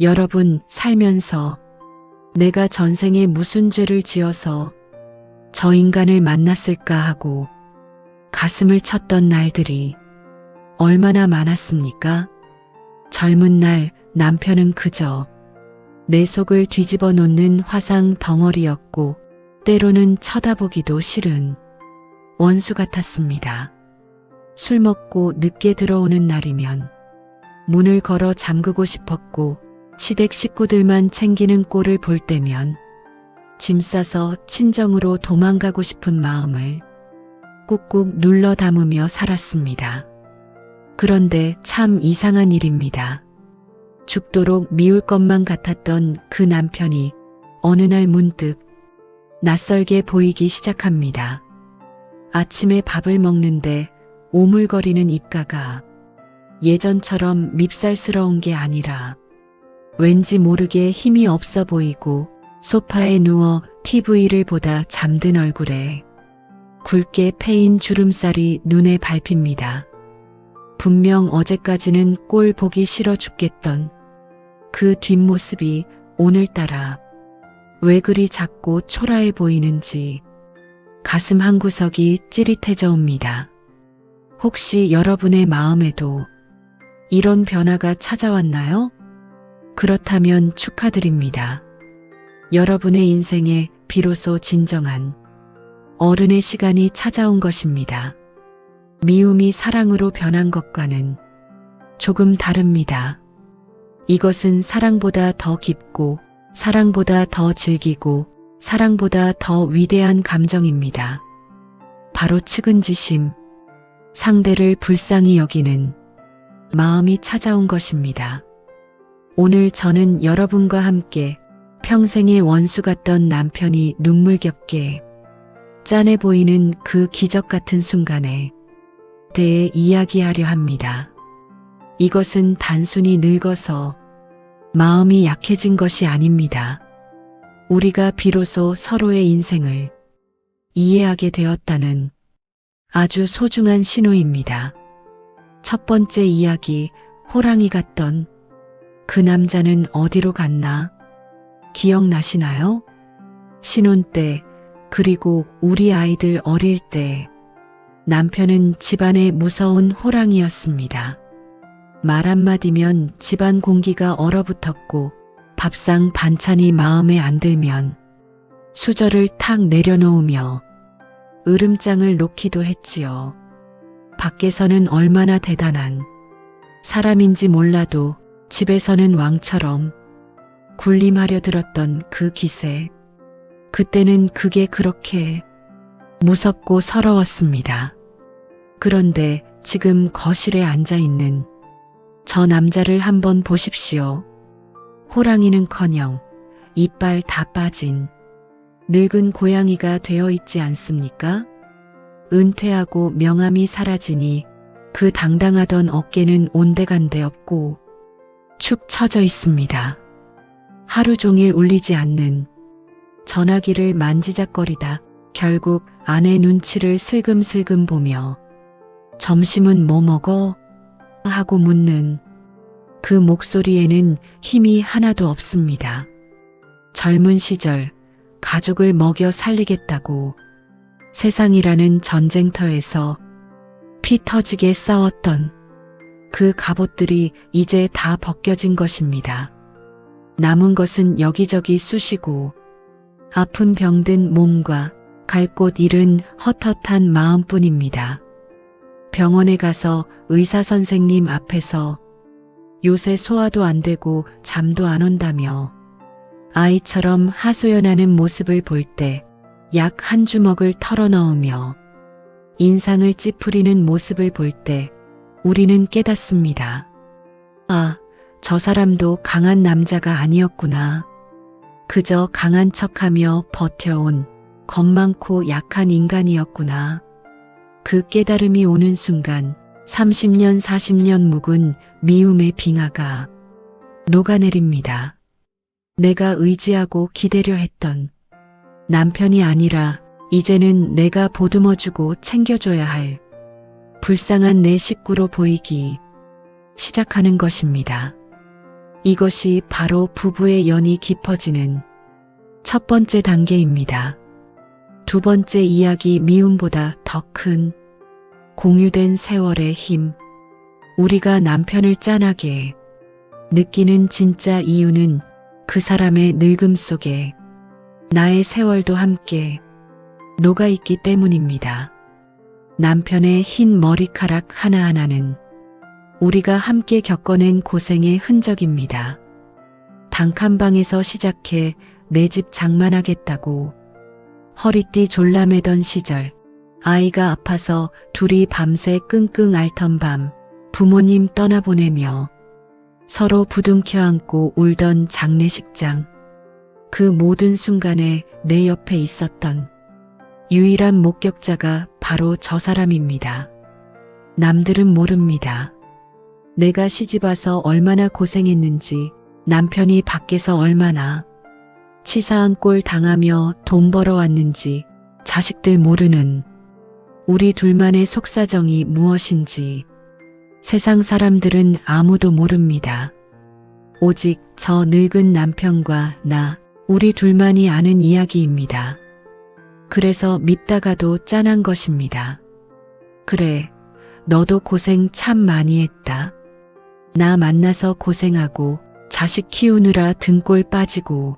여러분, 살면서 내가 전생에 무슨 죄를 지어서 저 인간을 만났을까 하고 가슴을 쳤던 날들이 얼마나 많았습니까? 젊은 날 남편은 그저 내 속을 뒤집어 놓는 화상 덩어리였고 때로는 쳐다보기도 싫은 원수 같았습니다. 술 먹고 늦게 들어오는 날이면 문을 걸어 잠그고 싶었고 시댁 식구들만 챙기는 꼴을 볼 때면 짐 싸서 친정으로 도망가고 싶은 마음을 꾹꾹 눌러 담으며 살았습니다. 그런데 참 이상한 일입니다. 죽도록 미울 것만 같았던 그 남편이 어느 날 문득 낯설게 보이기 시작합니다. 아침에 밥을 먹는데 오물거리는 입가가 예전처럼 밉살스러운 게 아니라 왠지 모르게 힘이 없어 보이고 소파에 누워 TV를 보다 잠든 얼굴에 굵게 패인 주름살이 눈에 밟힙니다. 분명 어제까지는 꼴 보기 싫어 죽겠던 그 뒷모습이 오늘따라 왜 그리 작고 초라해 보이는지 가슴 한구석이 찌릿해져 옵니다. 혹시 여러분의 마음에도 이런 변화가 찾아왔나요? 그렇다면 축하드립니다. 여러분의 인생에 비로소 진정한 어른의 시간이 찾아온 것입니다. 미움이 사랑으로 변한 것과는 조금 다릅니다. 이것은 사랑보다 더 깊고 사랑보다 더 즐기고 사랑보다 더 위대한 감정입니다. 바로 측은지심, 상대를 불쌍히 여기는 마음이 찾아온 것입니다. 오늘 저는 여러분과 함께 평생의 원수 같던 남편이 눈물겹게 짠해 보이는 그 기적 같은 순간에 대해 이야기하려 합니다. 이것은 단순히 늙어서 마음이 약해진 것이 아닙니다. 우리가 비로소 서로의 인생을 이해하게 되었다는 아주 소중한 신호입니다. 첫 번째 이야기, 호랑이 같던 그 남자는 어디로 갔나? 기억나시나요? 신혼 때, 그리고 우리 아이들 어릴 때 남편은 집안의 무서운 호랑이였습니다. 말 한마디면 집안 공기가 얼어붙었고 밥상 반찬이 마음에 안 들면 수저를 탁 내려놓으며 으름장을 놓기도 했지요. 밖에서는 얼마나 대단한 사람인지 몰라도 집에서는 왕처럼 군림하려 들었던 그 기세. 그때는 그게 그렇게 무섭고 서러웠습니다. 그런데 지금 거실에 앉아 있는 저 남자를 한번 보십시오. 호랑이는커녕 이빨 다 빠진 늙은 고양이가 되어 있지 않습니까? 은퇴하고 명암이 사라지니 그 당당하던 어깨는 온데간데 없고 축 처져 있습니다. 하루 종일 울리지 않는 전화기를 만지작거리다 결국 아내 눈치를 슬금슬금 보며 점심은 뭐 먹어? 하고 묻는 그 목소리에는 힘이 하나도 없습니다. 젊은 시절 가족을 먹여 살리겠다고 세상이라는 전쟁터에서 피 터지게 싸웠던 그 갑옷들이 이제 다 벗겨진 것입니다. 남은 것은 여기저기 쑤시고 아픈 병든 몸과 갈 곳 잃은 헛헛한 마음뿐입니다. 병원에 가서 의사 선생님 앞에서 요새 소화도 안 되고 잠도 안 온다며 아이처럼 하소연하는 모습을 볼 때 약 한 주먹을 털어 넣으며 인상을 찌푸리는 모습을 볼 때 우리는 깨닫습니다. 아, 저 사람도 강한 남자가 아니었구나. 그저 강한 척하며 버텨온 겁 많고 약한 인간이었구나. 그 깨달음이 오는 순간 30년 40년 묵은 미움의 빙하가 녹아내립니다. 내가 의지하고 기대려 했던 남편이 아니라 이제는 내가 보듬어주고 챙겨줘야 할 불쌍한 내 식구로 보이기 시작하는 것입니다. 이것이 바로 부부의 연이 깊어지는 첫 번째 단계입니다. 두 번째 이야기 미움보다 더 큰 공유된 세월의 힘. 우리가 남편을 짠하게 느끼는 진짜 이유는 그 사람의 늙음 속에 나의 세월도 함께 녹아있기 때문입니다. 남편의 흰 머리카락 하나하나는 우리가 함께 겪어낸 고생의 흔적입니다. 단칸방에서 시작해 내 집 장만하겠다고 허리띠 졸라매던 시절, 아이가 아파서 둘이 밤새 끙끙 앓던 밤, 부모님 떠나보내며 서로 부둥켜 안고 울던 장례식장. 그 모든 순간에 내 옆에 있었던 유일한 목격자가 바로 저 사람입니다. 남들은 모릅니다. 내가 시집와서 얼마나 고생했는지, 남편이 밖에서 얼마나 치사한 꼴 당하며 돈 벌어왔는지, 자식들 모르는 우리 둘만의 속사정이 무엇인지 세상 사람들은 아무도 모릅니다. 오직 저 늙은 남편과 나, 우리 둘만이 아는 이야기입니다. 그래서 밉다가도 짠한 것입니다. 그래, 너도 고생 참 많이 했다. 나 만나서 고생하고 자식 키우느라 등골 빠지고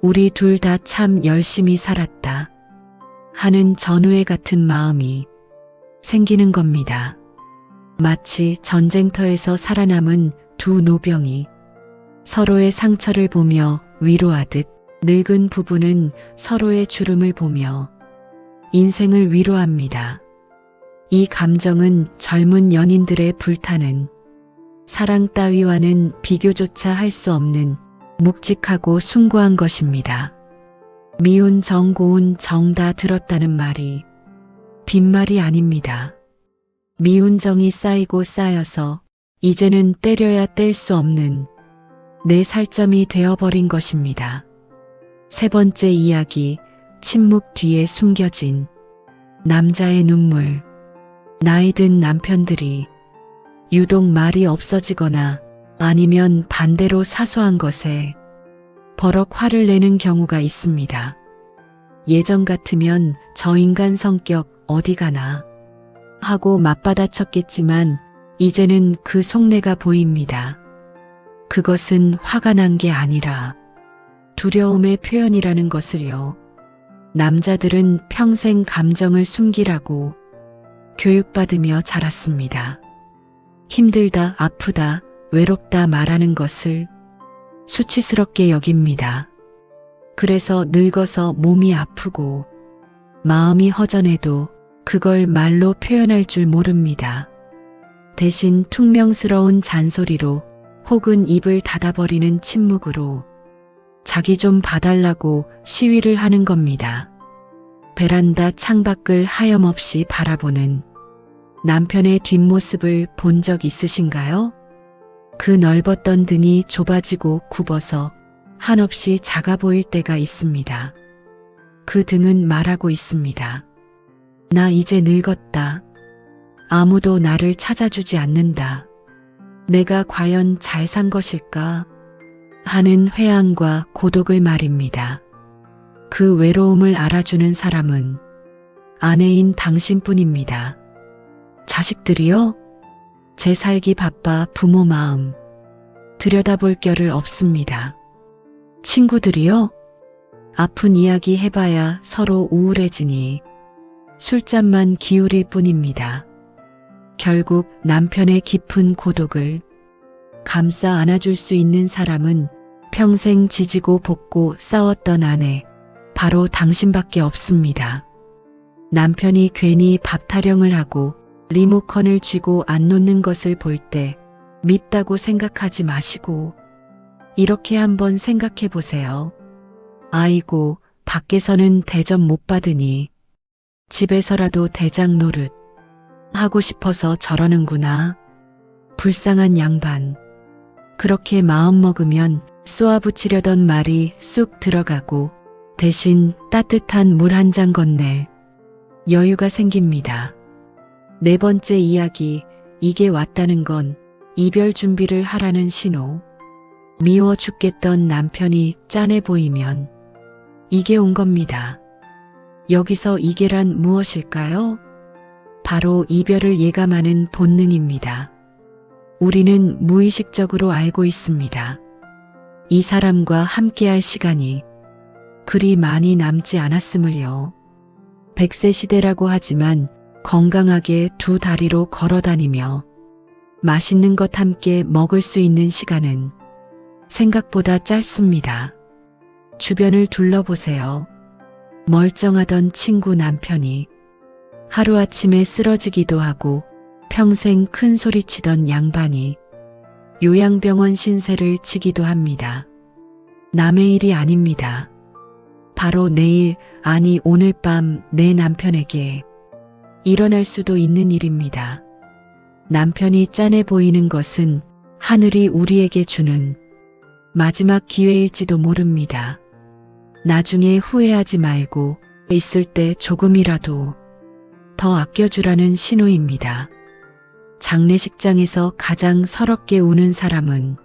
우리 둘 다 참 열심히 살았다 하는 전우애 같은 마음이 생기는 겁니다. 마치 전쟁터에서 살아남은 두 노병이 서로의 상처를 보며 위로하듯 늙은 부부는 서로의 주름을 보며 인생을 위로합니다. 이 감정은 젊은 연인들의 불타는 사랑 따위와는 비교조차 할 수 없는 묵직하고 숭고한 것입니다. 미운 정 고운 정 다 들었다는 말이 빈말이 아닙니다. 미운 정이 쌓이고 쌓여서 이제는 때려야 뗄 수 없는 내 살점이 되어버린 것입니다. 세 번째 이야기, 침묵 뒤에 숨겨진 남자의 눈물. 나이 든 남편들이 유독 말이 없어지거나 아니면 반대로 사소한 것에 버럭 화를 내는 경우가 있습니다. 예전 같으면 저 인간 성격 어디 가나 하고 맞받아쳤겠지만 이제는 그 속내가 보입니다. 그것은 화가 난 게 아니라 두려움의 표현이라는 것을요. 남자들은 평생 감정을 숨기라고 교육받으며 자랐습니다. 힘들다, 아프다, 외롭다 말하는 것을 수치스럽게 여깁니다. 그래서 늙어서 몸이 아프고 마음이 허전해도 그걸 말로 표현할 줄 모릅니다. 대신 퉁명스러운 잔소리로 혹은 입을 닫아버리는 침묵으로 자기 좀 봐달라고 시위를 하는 겁니다. 베란다 창밖을 하염없이 바라보는 남편의 뒷모습을 본 적 있으신가요? 그 넓었던 등이 좁아지고 굽어서 한없이 작아 보일 때가 있습니다. 그 등은 말하고 있습니다. 나 이제 늙었다. 아무도 나를 찾아주지 않는다. 내가 과연 잘 산 것일까? 하는 회한과 고독을 말입니다. 그 외로움을 알아주는 사람은 아내인 당신뿐입니다. 자식들이요? 제 살기 바빠 부모 마음 들여다볼 겨를 없습니다. 친구들이요? 아픈 이야기 해봐야 서로 우울해지니 술잔만 기울일 뿐입니다. 결국 남편의 깊은 고독을 감싸 안아줄 수 있는 사람은 평생 지지고 볶고 싸웠던 아내, 바로 당신밖에 없습니다. 남편이 괜히 밥 타령을 하고 리모컨을 쥐고 안 놓는 것을 볼 때 밉다고 생각하지 마시고 이렇게 한번 생각해 보세요. 아이고, 밖에서는 대접 못 받으니 집에서라도 대장 노릇 하고 싶어서 저러는구나. 불쌍한 양반. 그렇게 마음먹으면 쏘아붙이려던 말이 쑥 들어가고 대신 따뜻한 물 한 잔 건넬 여유가 생깁니다. 네 번째 이야기, 이게 왔다는 건 이별 준비를 하라는 신호. 미워 죽겠던 남편이 짠해 보이면 이게 온 겁니다. 여기서 이게란 무엇일까요? 바로 이별을 예감하는 본능입니다. 우리는 무의식적으로 알고 있습니다. 이 사람과 함께할 시간이 그리 많이 남지 않았음을요. 100세 시대라고 하지만 건강하게 두 다리로 걸어 다니며 맛있는 것 함께 먹을 수 있는 시간은 생각보다 짧습니다. 주변을 둘러보세요. 멀쩡하던 친구 남편이 하루아침에 쓰러지기도 하고 평생 큰 소리치던 양반이 요양병원 신세를 지기도 합니다. 남의 일이 아닙니다. 바로 내일, 아니 오늘 밤 내 남편에게 일어날 수도 있는 일입니다. 남편이 짠해 보이는 것은 하늘이 우리에게 주는 마지막 기회일지도 모릅니다. 나중에 후회하지 말고 있을 때 조금이라도 더 아껴주라는 신호입니다. 장례식장에서 가장 서럽게 우는 사람은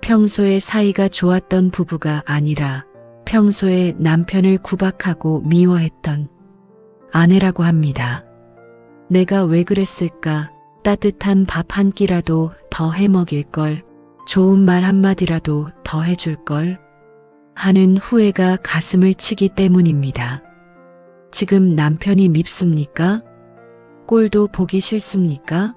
평소에 사이가 좋았던 부부가 아니라 평소에 남편을 구박하고 미워했던 아내라고 합니다. 내가 왜 그랬을까? 따뜻한 밥 한 끼라도 더 해먹일 걸, 좋은 말 한마디라도 더 해줄 걸 하는 후회가 가슴을 치기 때문입니다. 지금 남편이 밉습니까? 꼴도 보기 싫습니까?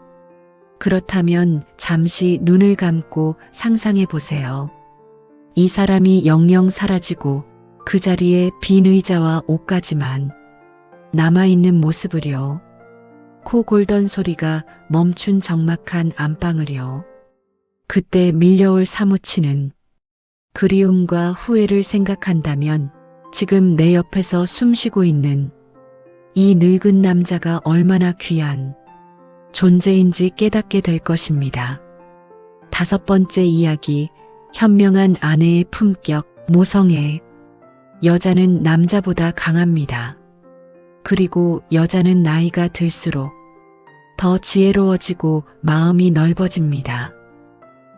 그렇다면 잠시 눈을 감고 상상해 보세요. 이 사람이 영영 사라지고 그 자리에 빈 의자와 옷까지만 남아있는 모습을요. 코 골던 소리가 멈춘 적막한 안방을요. 그때 밀려올 사무치는 그리움과 후회를 생각한다면 지금 내 옆에서 숨쉬고 있는 이 늙은 남자가 얼마나 귀한 존재인지 깨닫게 될 것입니다. 5번째 이야기, 현명한 아내의 품격, 모성애. 여자는 남자보다 강합니다. 그리고 여자는 나이가 들수록 더 지혜로워지고 마음이 넓어집니다.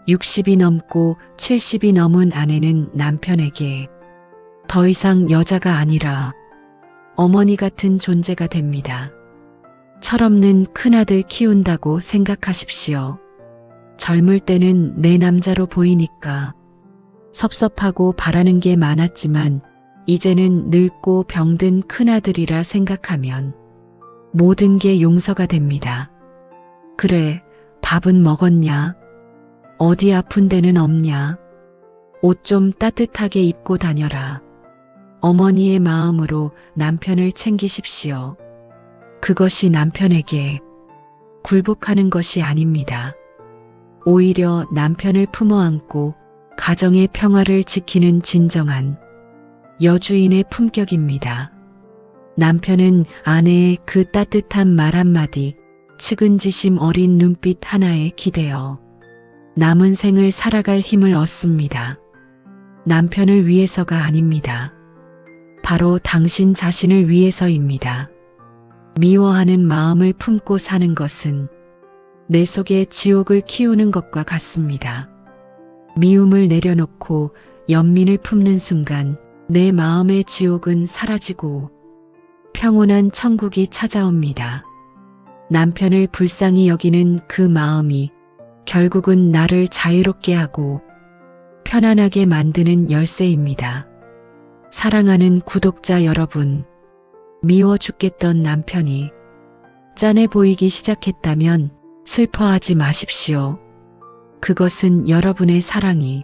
60이 넘고 70이 넘은 아내는 남편에게 더 이상 여자가 아니라 어머니 같은 존재가 됩니다. 철없는 큰아들 키운다고 생각하십시오. 젊을 때는 내 남자로 보이니까 섭섭하고 바라는 게 많았지만 이제는 늙고 병든 큰아들이라 생각하면 모든 게 용서가 됩니다. 그래, 밥은 먹었냐? 어디 아픈 데는 없냐? 옷 좀 따뜻하게 입고 다녀라. 어머니의 마음으로 남편을 챙기십시오. 그것이 남편에게 굴복하는 것이 아닙니다. 오히려 남편을 품어안고 가정의 평화를 지키는 진정한 여주인의 품격입니다. 남편은 아내의 그 따뜻한 말 한마디, 측은지심 어린 눈빛 하나에 기대어 남은 생을 살아갈 힘을 얻습니다. 남편을 위해서가 아닙니다. 바로 당신 자신을 위해서입니다. 미워하는 마음을 품고 사는 것은 내 속에 지옥을 키우는 것과 같습니다. 미움을 내려놓고 연민을 품는 순간 내 마음의 지옥은 사라지고 평온한 천국이 찾아옵니다. 남편을 불쌍히 여기는 그 마음이 결국은 나를 자유롭게 하고 편안하게 만드는 열쇠입니다. 사랑하는 구독자 여러분, 미워 죽겠던 남편이 짠해 보이기 시작했다면 슬퍼하지 마십시오. 그것은 여러분의 사랑이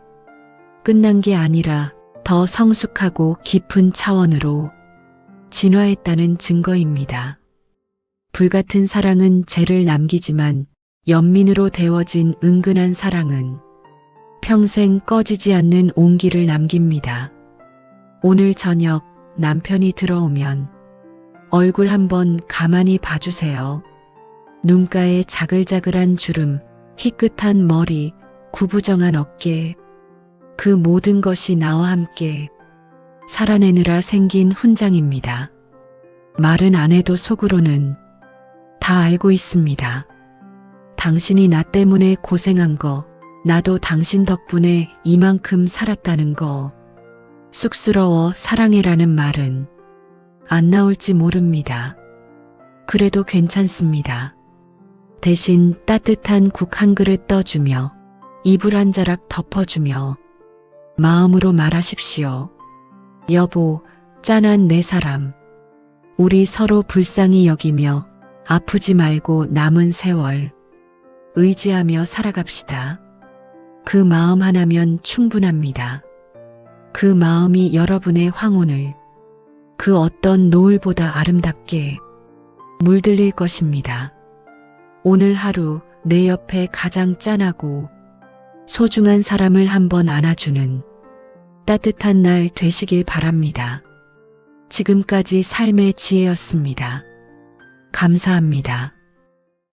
끝난 게 아니라 더 성숙하고 깊은 차원으로 진화했다는 증거입니다. 불같은 사랑은 죄를 남기지만 연민으로 데워진 은근한 사랑은 평생 꺼지지 않는 온기를 남깁니다. 오늘 저녁 남편이 들어오면 얼굴 한번 가만히 봐주세요. 눈가에 자글자글한 주름, 희끗한 머리, 구부정한 어깨, 그 모든 것이 나와 함께 살아내느라 생긴 훈장입니다. 말은 안 해도 속으로는 다 알고 있습니다. 당신이 나 때문에 고생한 거 나도 당신 덕분에 이만큼 살았다는 거. 쑥스러워 사랑해라는 말은 안 나올지 모릅니다. 그래도 괜찮습니다. 대신 따뜻한 국 한 그릇 떠주며 이불 한 자락 덮어주며 마음으로 말하십시오. 여보, 짠한 내 사람. 우리 서로 불쌍히 여기며 아프지 말고 남은 세월 의지하며 살아갑시다. 그 마음 하나면 충분합니다. 그 마음이 여러분의 황혼을 그 어떤 노을보다 아름답게 물들일 것입니다. 오늘 하루 내 옆에 가장 짠하고 소중한 사람을 한번 안아주는 따뜻한 날 되시길 바랍니다. 지금까지 삶의 지혜였습니다. 감사합니다.